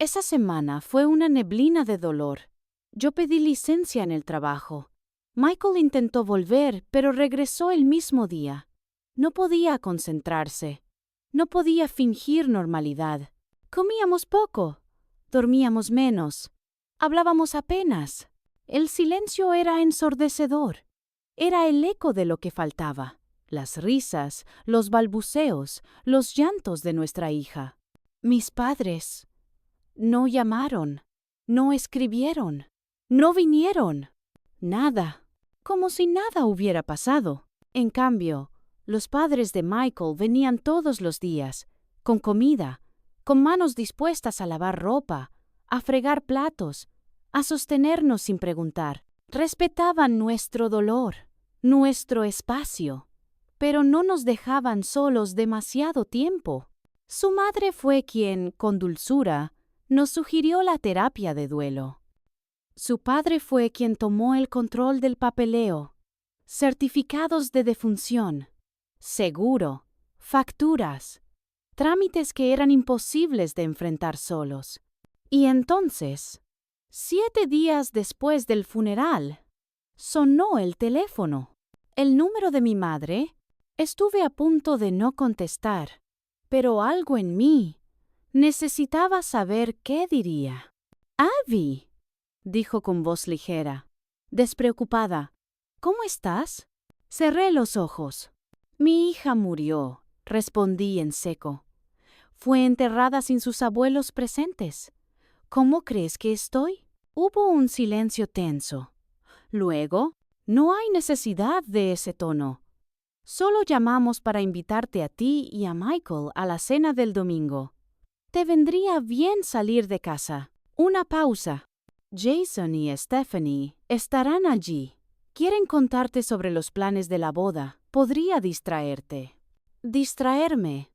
Esa semana fue una neblina de dolor. Yo pedí licencia en el trabajo. Michael intentó volver, pero regresó el mismo día. No podía concentrarse. No podía fingir normalidad. Comíamos poco. Dormíamos menos. Hablábamos apenas. El silencio era ensordecedor. Era el eco de lo que faltaba. Las risas, los balbuceos, los llantos de nuestra hija. Mis padres no llamaron, no escribieron, no vinieron. Nada. Como si nada hubiera pasado. En cambio, los padres de Michael venían todos los días, con comida, con manos dispuestas a lavar ropa, a fregar platos, a sostenernos sin preguntar. Respetaban nuestro dolor, nuestro espacio, pero no nos dejaban solos demasiado tiempo. Su madre fue quien, con dulzura, nos sugirió la terapia de duelo. Su padre fue quien tomó el control del papeleo, certificados de defunción, seguro, facturas, trámites que eran imposibles de enfrentar solos. Y entonces, 7 días después del funeral, sonó el teléfono. El número de mi madre. Estuve a punto de no contestar, pero algo en mí necesitaba saber qué diría. «Abby», dijo con voz ligera, despreocupada. «¿Cómo estás?» Cerré los ojos. «Mi hija murió», respondí en seco. «Fue enterrada sin sus abuelos presentes. ¿Cómo crees que estoy?» Hubo un silencio tenso. Luego, «No hay necesidad de ese tono. Solo llamamos para invitarte a ti y a Michael a la cena del domingo. Te vendría bien salir de casa». Una pausa. «Jason y Stephanie estarán allí. Quieren contarte sobre los planes de la boda. Podría distraerte». Distraerme.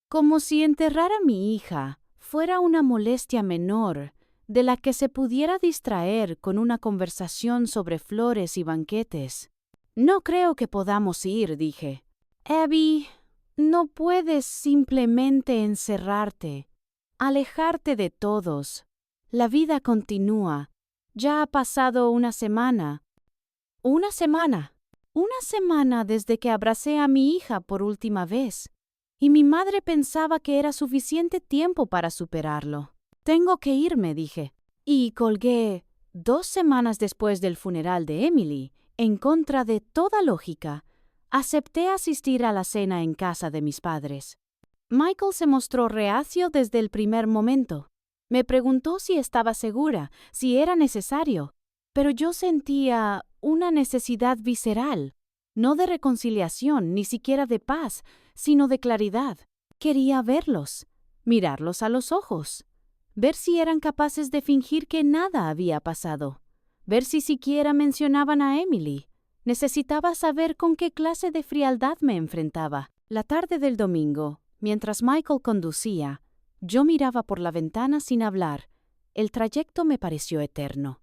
Como si enterrar a mi hija fuera una molestia menor de la que se pudiera distraer con una conversación sobre flores y banquetes. «No creo que podamos ir», dije. «Abby, no puedes simplemente encerrarte, alejarte de todos. La vida continúa. Ya ha pasado una semana». «¿Una semana?» «Una semana desde que abracé a mi hija por última vez. Y mi madre pensaba que era suficiente tiempo para superarlo». «Tengo que irme», dije. Y colgué 2 semanas después del funeral de Emily. En contra de toda lógica, acepté asistir a la cena en casa de mis padres. Michael se mostró reacio desde el primer momento. Me preguntó si estaba segura, si era necesario, pero yo sentía una necesidad visceral, no de reconciliación, ni siquiera de paz, sino de claridad. Quería verlos, mirarlos a los ojos, ver si eran capaces de fingir que nada había pasado, ver si siquiera mencionaban a Emily. Necesitaba saber con qué clase de frialdad me enfrentaba. La tarde del domingo, mientras Michael conducía, yo miraba por la ventana sin hablar. El trayecto me pareció eterno.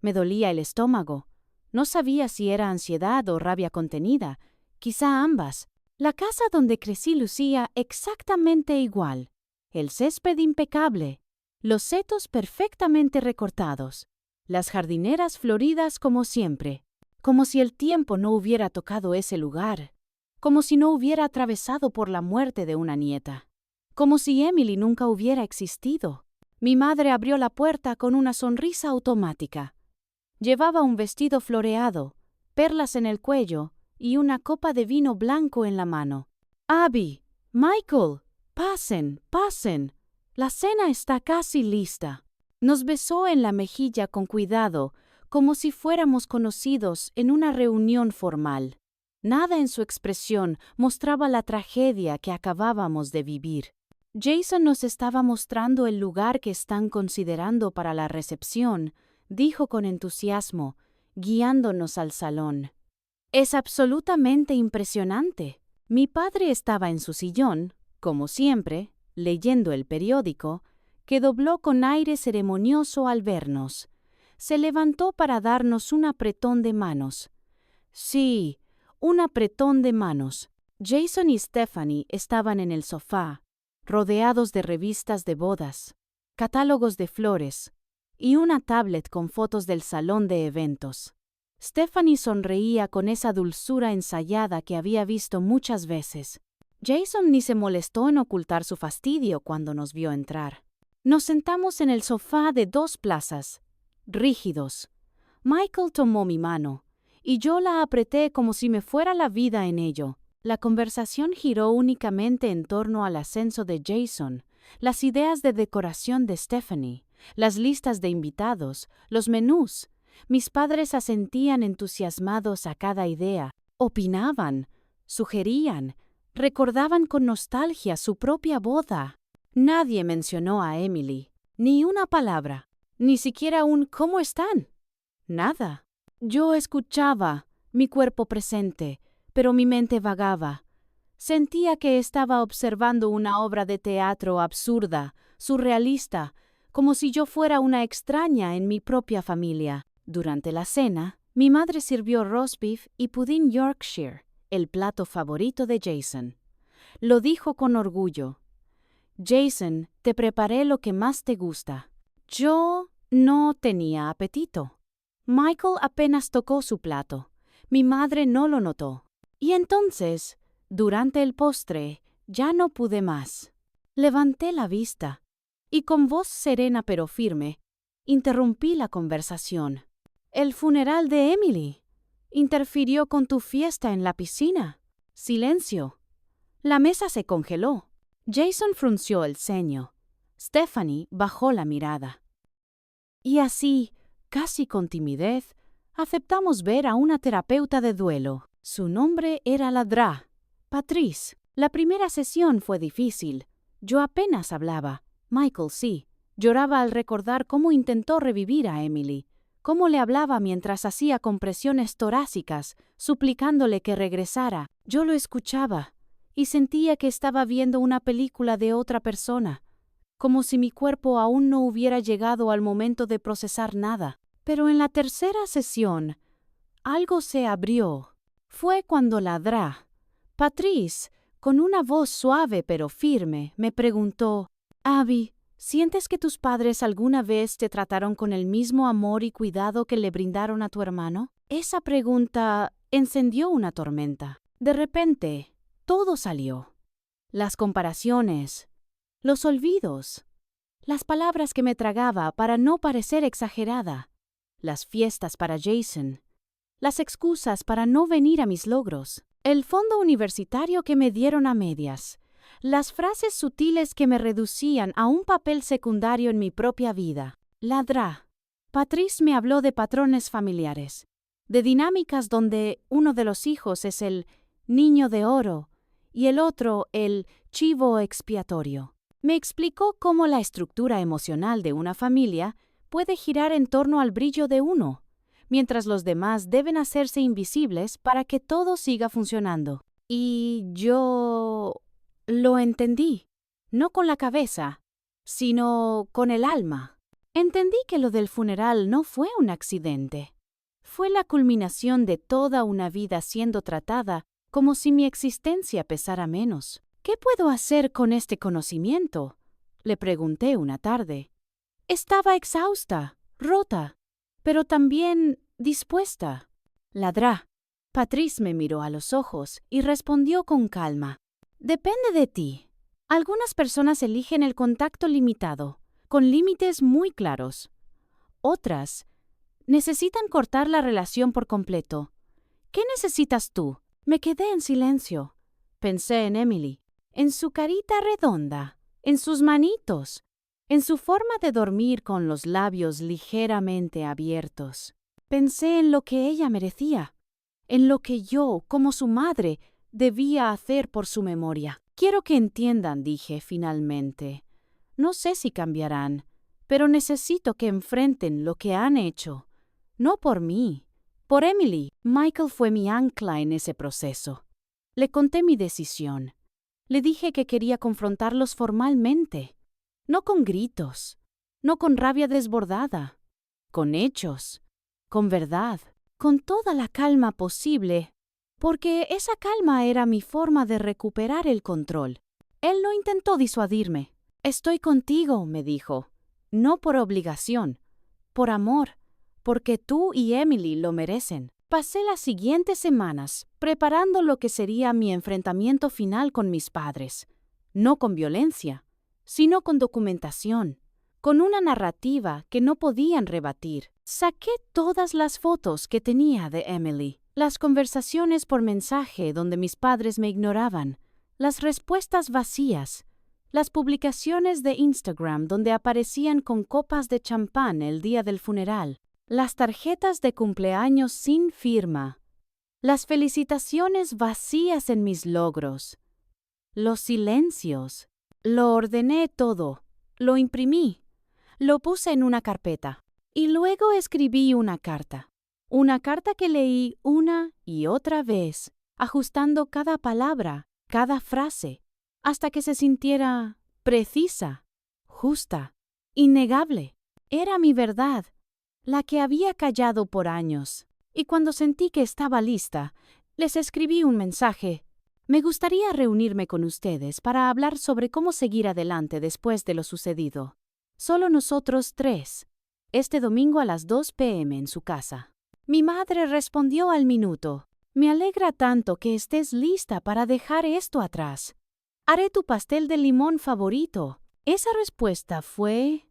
Me dolía el estómago. No sabía si era ansiedad o rabia contenida, quizá ambas. La casa donde crecí lucía exactamente igual. El césped impecable, los setos perfectamente recortados, las jardineras floridas como siempre, como si el tiempo no hubiera tocado ese lugar, como si no hubiera atravesado por la muerte de una nieta, como si Emily nunca hubiera existido. Mi madre abrió la puerta con una sonrisa automática. Llevaba un vestido floreado, perlas en el cuello y una copa de vino blanco en la mano. «Abby, Michael, pasen, pasen. La cena está casi lista». Nos besó en la mejilla con cuidado, como si fuéramos conocidos en una reunión formal. Nada en su expresión mostraba la tragedia que acabábamos de vivir. «Jason nos estaba mostrando el lugar que están considerando para la recepción», dijo con entusiasmo, guiándonos al salón. «Es absolutamente impresionante». Mi padre estaba en su sillón, como siempre, leyendo el periódico, que dobló con aire ceremonioso al vernos. Se levantó para darnos un apretón de manos. Sí, un apretón de manos. Jason y Stephanie estaban en el sofá, rodeados de revistas de bodas. catálogos de flores y una tablet con fotos del salón de eventos. Stephanie sonreía con esa dulzura ensayada que había visto muchas veces. Jason ni se molestó en ocultar su fastidio cuando nos vio entrar. Nos sentamos en el sofá de 2 plazas, rígidos. Michael tomó mi mano, y yo la apreté como si me fuera la vida en ello. La conversación giró únicamente en torno al ascenso de Jason, las ideas de decoración de Stephanie, las listas de invitados, los menús. Mis padres asentían entusiasmados a cada idea, opinaban, sugerían, recordaban con nostalgia su propia boda. Nadie mencionó a Emily, ni una palabra, ni siquiera un ¿cómo están? Nada. Yo escuchaba, mi cuerpo presente, pero mi mente vagaba. Sentía que estaba observando una obra de teatro absurda, surrealista, como si yo fuera una extraña en mi propia familia. Durante la cena, mi madre sirvió roast beef y pudín Yorkshire, el plato favorito de Jason. Lo dijo con orgullo. Jason, te preparé lo que más te gusta. Yo no tenía apetito. Michael apenas tocó su plato. Mi madre no lo notó. Y entonces, durante el postre, ya no pude más. Levanté la vista y con voz serena pero firme, interrumpí la conversación. El funeral de Emily interfirió con tu fiesta en la piscina. Silencio. La mesa se congeló. Jason frunció el ceño. Stephanie bajó la mirada. Y así, casi con timidez, aceptamos ver a una terapeuta de duelo. Su nombre era la Dra. Patrice. La primera sesión fue difícil. Yo apenas hablaba. Michael sí. Lloraba al recordar cómo intentó revivir a Emily, cómo le hablaba mientras hacía compresiones torácicas, suplicándole que regresara. Yo lo escuchaba y sentía que estaba viendo una película de otra persona, como si mi cuerpo aún no hubiera llegado al momento de procesar nada. Pero en la tercera sesión, algo se abrió. Fue cuando la Dra. Patrice, con una voz suave pero firme, me preguntó: Abby, ¿sientes que tus padres alguna vez te trataron con el mismo amor y cuidado que le brindaron a tu hermano? Esa pregunta encendió una tormenta. De repente, todo salió. Las comparaciones, los olvidos, las palabras que me tragaba para no parecer exagerada, las fiestas para Jason, las excusas para no venir a mis logros, el fondo universitario que me dieron a medias, las frases sutiles que me reducían a un papel secundario en mi propia vida. La Dra. Patrice me habló de patrones familiares, de dinámicas donde uno de los hijos es el niño de oro y el otro el chivo expiatorio. Me explicó cómo la estructura emocional de una familia puede girar en torno al brillo de uno, mientras los demás deben hacerse invisibles para que todo siga funcionando. Y yo lo entendí, no con la cabeza, sino con el alma. Entendí que lo del funeral no fue un accidente. Fue la culminación de toda una vida siendo tratada como si mi existencia pesara menos. ¿Qué puedo hacer con este conocimiento?, le pregunté una tarde. Estaba exhausta, rota, pero también dispuesta. La Dra. Patrice me miró a los ojos y respondió con calma: Depende de ti. Algunas personas eligen el contacto limitado, con límites muy claros. Otras necesitan cortar la relación por completo. ¿Qué necesitas tú? Me quedé en silencio. Pensé en Emily, en su carita redonda, en sus manitos, en su forma de dormir con los labios ligeramente abiertos. Pensé en lo que ella merecía, en lo que yo, como su madre, debía hacer por su memoria. Quiero que entiendan, dije finalmente. No sé si cambiarán, pero necesito que enfrenten lo que han hecho. No por mí, por Emily. Michael fue mi ancla en ese proceso. Le conté mi decisión. Le dije que quería confrontarlos formalmente, no con gritos, no con rabia desbordada, con hechos, con verdad, con toda la calma posible, porque esa calma era mi forma de recuperar el control. Él no intentó disuadirme. Estoy contigo, me dijo. No por obligación, por amor, porque tú y Emily lo merecen. Pasé las siguientes semanas preparando lo que sería mi enfrentamiento final con mis padres, no con violencia, sino con documentación, con una narrativa que no podían rebatir. Saqué todas las fotos que tenía de Emily, las conversaciones por mensaje donde mis padres me ignoraban, las respuestas vacías, las publicaciones de Instagram donde aparecían con copas de champán el día del funeral, las tarjetas de cumpleaños sin firma, las felicitaciones vacías en mis logros, los silencios. Lo ordené todo, lo imprimí, lo puse en una carpeta y luego escribí una carta que leí una y otra vez, ajustando cada palabra, cada frase, hasta que se sintiera precisa, justa, innegable. Era mi verdad, la que había callado por años, y cuando sentí que estaba lista, les escribí un mensaje. Me gustaría reunirme con ustedes para hablar sobre cómo seguir adelante después de lo sucedido. Solo nosotros tres. Este domingo a las 2 p.m. en su casa. Mi madre respondió al minuto. Me alegra tanto que estés lista para dejar esto atrás. Haré tu pastel de limón favorito. Esa respuesta fue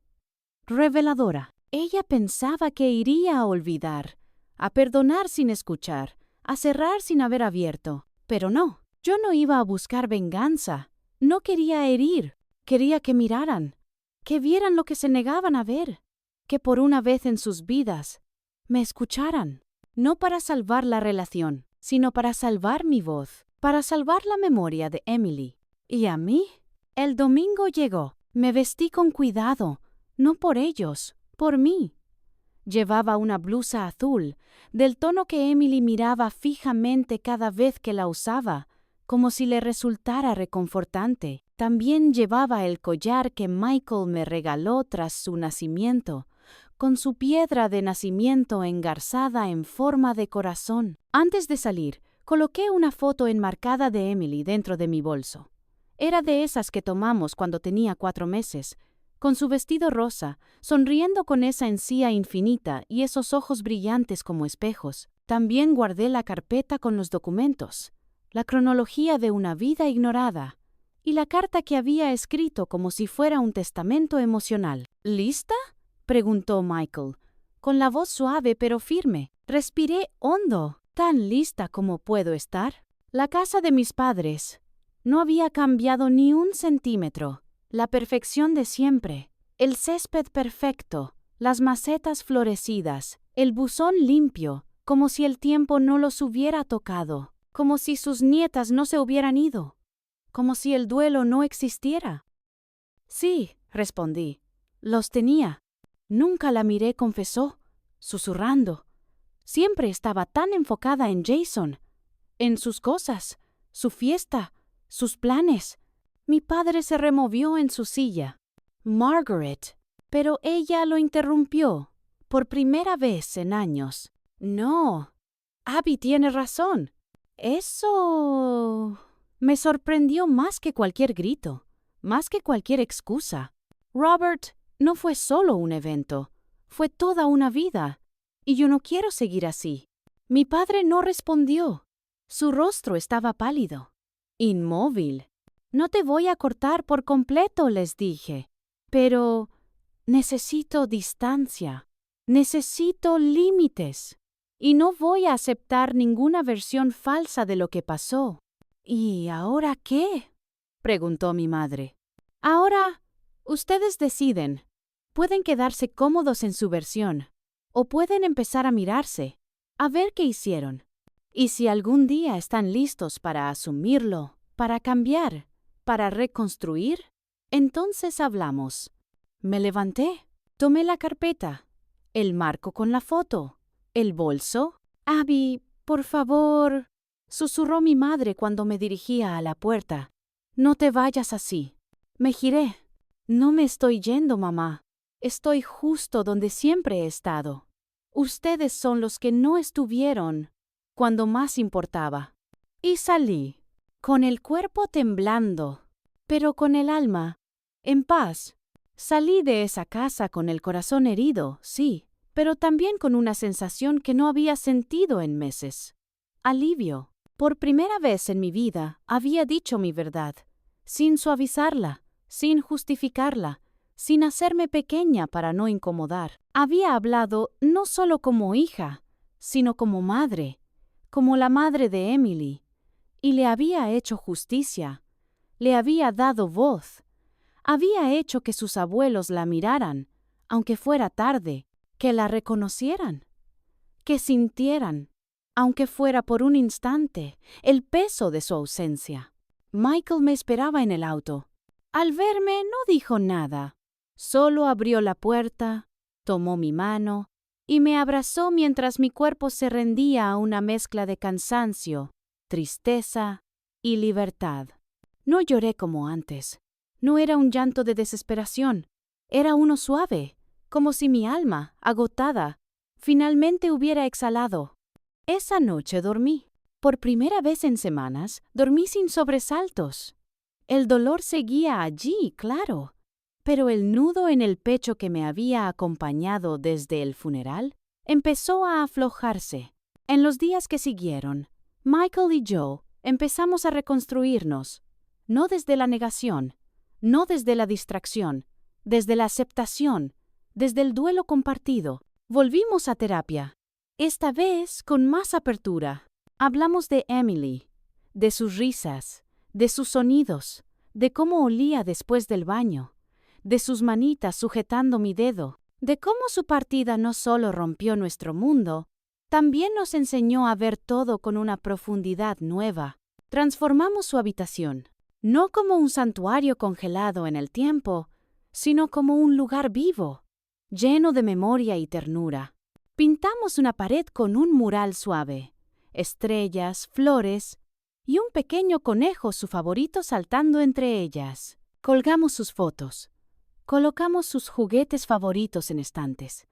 reveladora. Ella pensaba que iría a olvidar, a perdonar sin escuchar, a cerrar sin haber abierto. Pero no, yo no iba a buscar venganza. No quería herir, quería que miraran, que vieran lo que se negaban a ver, que por una vez en sus vidas me escucharan. No para salvar la relación, sino para salvar mi voz, para salvar la memoria de Emily. ¿Y a mí? El domingo llegó. Me vestí con cuidado, no por ellos, por mí. Llevaba una blusa azul, del tono que Emily miraba fijamente cada vez que la usaba, como si le resultara reconfortante. También llevaba el collar que Michael me regaló tras su nacimiento, con su piedra de nacimiento engarzada en forma de corazón. Antes de salir, coloqué una foto enmarcada de Emily dentro de mi bolso. Era de esas que tomamos cuando tenía 4 meses, con su vestido rosa, sonriendo con esa encía infinita y esos ojos brillantes como espejos. También guardé la carpeta con los documentos, la cronología de una vida ignorada y la carta que había escrito como si fuera un testamento emocional. ¿Lista?, preguntó Michael, con la voz suave pero firme. Respiré hondo. ¿Tan lista como puedo estar? La casa de mis padres no había cambiado ni un centímetro. La perfección de siempre, el césped perfecto, las macetas florecidas, el buzón limpio, como si el tiempo no los hubiera tocado, como si sus nietas no se hubieran ido, como si el duelo no existiera. Sí, respondí, los tenía. Nunca la miré, confesó, susurrando. Siempre estaba tan enfocada en Jason, en sus cosas, su fiesta, sus planes. Mi padre se removió en su silla. Margaret. Pero ella lo interrumpió, por primera vez en años. No, Abby tiene razón. Eso me sorprendió más que cualquier grito, más que cualquier excusa. Robert no fue solo un evento, fue toda una vida, y yo no quiero seguir así. Mi padre no respondió. Su rostro estaba pálido, inmóvil. No te voy a cortar por completo, les dije, pero necesito distancia, necesito límites, y no voy a aceptar ninguna versión falsa de lo que pasó. ¿Y ahora qué?, preguntó mi madre. Ahora, ustedes deciden. Pueden quedarse cómodos en su versión, o pueden empezar a mirarse, a ver qué hicieron. Y si algún día están listos para asumirlo, para cambiar, para reconstruir, entonces hablamos. Me levanté, tomé la carpeta, el marco con la foto, el bolso. Abby, por favor, susurró mi madre cuando me dirigía a la puerta. No te vayas así. Me giré. No me estoy yendo, mamá. Estoy justo donde siempre he estado. Ustedes son los que no estuvieron cuando más importaba. Y salí, con el cuerpo temblando, pero con el alma en paz. Salí de esa casa con el corazón herido, sí, pero también con una sensación que no había sentido en meses. Alivio. Por primera vez en mi vida había dicho mi verdad, sin suavizarla, sin justificarla, sin hacerme pequeña para no incomodar. Había hablado no solo como hija, sino como madre, como la madre de Emily, y le había hecho justicia, le había dado voz, había hecho que sus abuelos la miraran, aunque fuera tarde, que la reconocieran, que sintieran, aunque fuera por un instante, el peso de su ausencia. Michael me esperaba en el auto. Al verme no dijo nada, solo abrió la puerta, tomó mi mano y me abrazó mientras mi cuerpo se rendía a una mezcla de cansancio, tristeza y libertad. No lloré como antes. No era un llanto de desesperación, era uno suave, como si mi alma, agotada, finalmente hubiera exhalado. Esa noche dormí. Por primera vez en semanas, dormí sin sobresaltos. El dolor seguía allí, claro, pero el nudo en el pecho que me había acompañado desde el funeral empezó a aflojarse. En los días que siguieron, Michael y yo empezamos a reconstruirnos, no desde la negación, no desde la distracción, desde la aceptación, desde el duelo compartido. Volvimos a terapia. Esta vez con más apertura. Hablamos de Emily, de sus risas, de sus sonidos, de cómo olía después del baño, de sus manitas sujetando mi dedo, de cómo su partida no solo rompió nuestro mundo, también nos enseñó a ver todo con una profundidad nueva. Transformamos su habitación, no como un santuario congelado en el tiempo, sino como un lugar vivo, lleno de memoria y ternura. Pintamos una pared con un mural suave, estrellas, flores y un pequeño conejo, su favorito, saltando entre ellas. Colgamos sus fotos, colocamos sus juguetes favoritos en estantes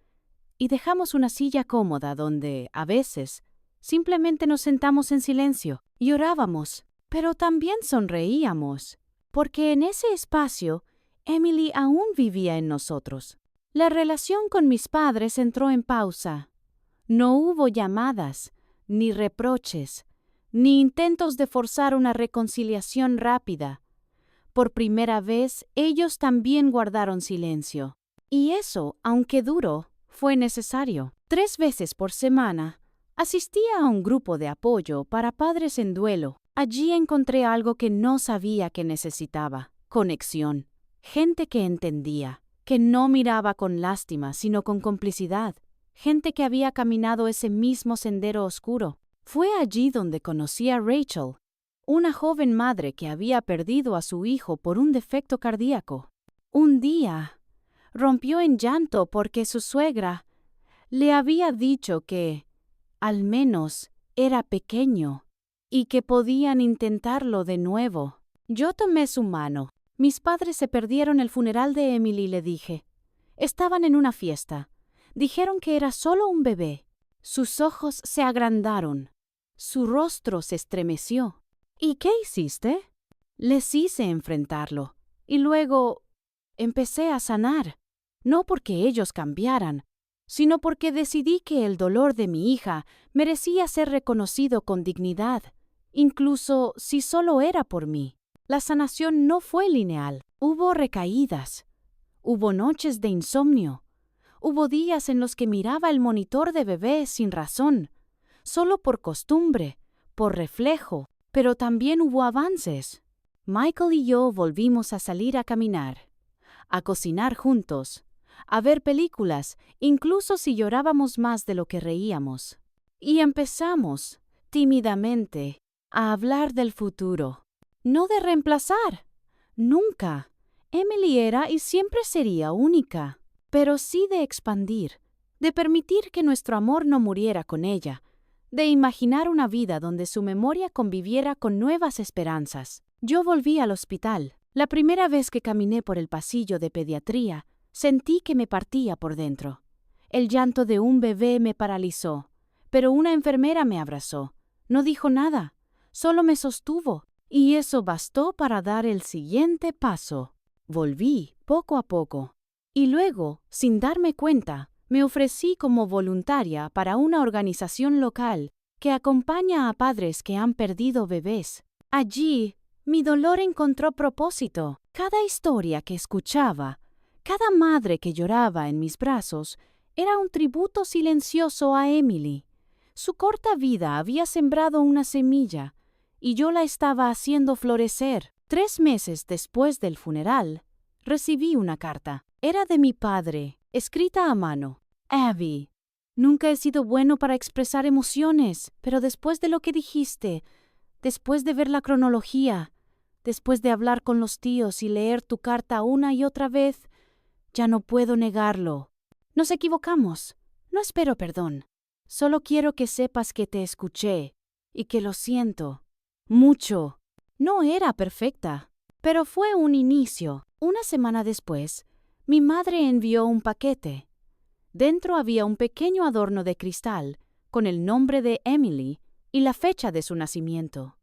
y dejamos una silla cómoda donde, a veces, simplemente nos sentamos en silencio y orábamos, pero también sonreíamos, porque en ese espacio Emily aún vivía en nosotros. La relación con mis padres entró en pausa. No hubo llamadas, ni reproches, ni intentos de forzar una reconciliación rápida. Por primera vez, ellos también guardaron silencio. Y eso, aunque duro, fue necesario. 3 veces por semana, asistía a un grupo de apoyo para padres en duelo. Allí encontré algo que no sabía que necesitaba: conexión, gente que entendía, que no miraba con lástima, sino con complicidad, gente que había caminado ese mismo sendero oscuro. Fue allí donde conocí a Rachel, una joven madre que había perdido a su hijo por un defecto cardíaco. Un día, rompió en llanto porque su suegra le había dicho que, al menos, era pequeño y que podían intentarlo de nuevo. Yo tomé su mano. Mis padres se perdieron el funeral de Emily, le dije. Estaban en una fiesta. Dijeron que era solo un bebé. Sus ojos se agrandaron. Su rostro se estremeció. ¿Y qué hiciste? Les hice enfrentarlo. Y luego empecé a sanar. No porque ellos cambiaran, sino porque decidí que el dolor de mi hija merecía ser reconocido con dignidad, incluso si solo era por mí. La sanación no fue lineal. Hubo recaídas. Hubo noches de insomnio. Hubo días en los que miraba el monitor de bebé sin razón, solo por costumbre, por reflejo, pero también hubo avances. Michael y yo volvimos a salir a caminar, a cocinar juntos, a ver películas, incluso si llorábamos más de lo que reíamos. Y empezamos, tímidamente, a hablar del futuro. No de reemplazar. Nunca. Emily era y siempre sería única. Pero sí de expandir, de permitir que nuestro amor no muriera con ella, de imaginar una vida donde su memoria conviviera con nuevas esperanzas. Yo volví al hospital. La primera vez que caminé por el pasillo de pediatría, sentí que me partía por dentro. El llanto de un bebé me paralizó, pero una enfermera me abrazó. No dijo nada, solo me sostuvo. Y eso bastó para dar el siguiente paso. Volví, poco a poco. Y luego, sin darme cuenta, me ofrecí como voluntaria para una organización local que acompaña a padres que han perdido bebés. Allí, mi dolor encontró propósito. Cada historia que escuchaba, cada madre que lloraba en mis brazos, era un tributo silencioso a Emily. Su corta vida había sembrado una semilla, y yo la estaba haciendo florecer. 3 meses después del funeral, recibí una carta. Era de mi padre, escrita a mano. Abby, nunca he sido bueno para expresar emociones, pero después de lo que dijiste, después de ver la cronología, después de hablar con los tíos y leer tu carta una y otra vez, ya no puedo negarlo. Nos equivocamos. No espero perdón. Solo quiero que sepas que te escuché y que lo siento. Mucho. No era perfecta, pero fue un inicio. Una semana después, mi madre envió un paquete. Dentro había un pequeño adorno de cristal con el nombre de Emily y la fecha de su nacimiento.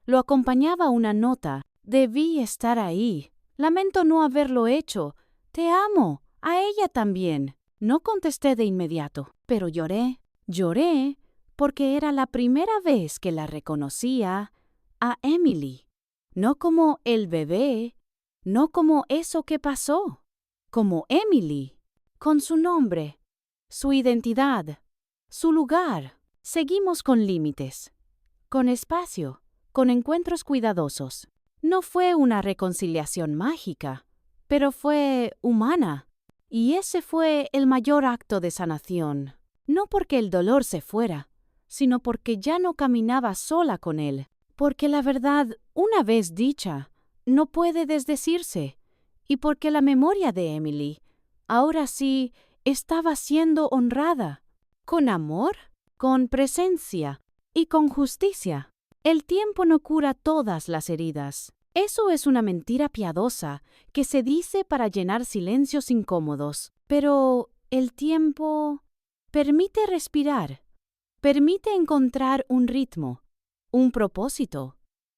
Lo acompañaba una nota. Debí estar ahí. Lamento no haberlo hecho. Te amo. A ella también. No contesté de inmediato, pero lloré. Lloré porque era la primera vez que la reconocía a Emily. No como el bebé, no como eso que pasó, como Emily, con su nombre, su identidad, su lugar. Seguimos con límites, con espacio, con encuentros cuidadosos. No fue una reconciliación mágica, pero fue humana. Y ese fue el mayor acto de sanación. No porque el dolor se fuera, sino porque ya no caminaba sola con él. Porque la verdad, una vez dicha, no puede desdecirse. Y porque la memoria de Emily, ahora sí, estaba siendo honrada. Con amor, con presencia y con justicia. El tiempo no cura todas las heridas. Eso es una mentira piadosa que se dice para llenar silencios incómodos. Pero el tiempo permite respirar, permite encontrar un ritmo, un propósito,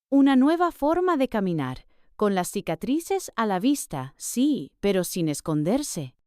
una nueva forma de caminar, con las cicatrices a la vista, sí, pero sin esconderse.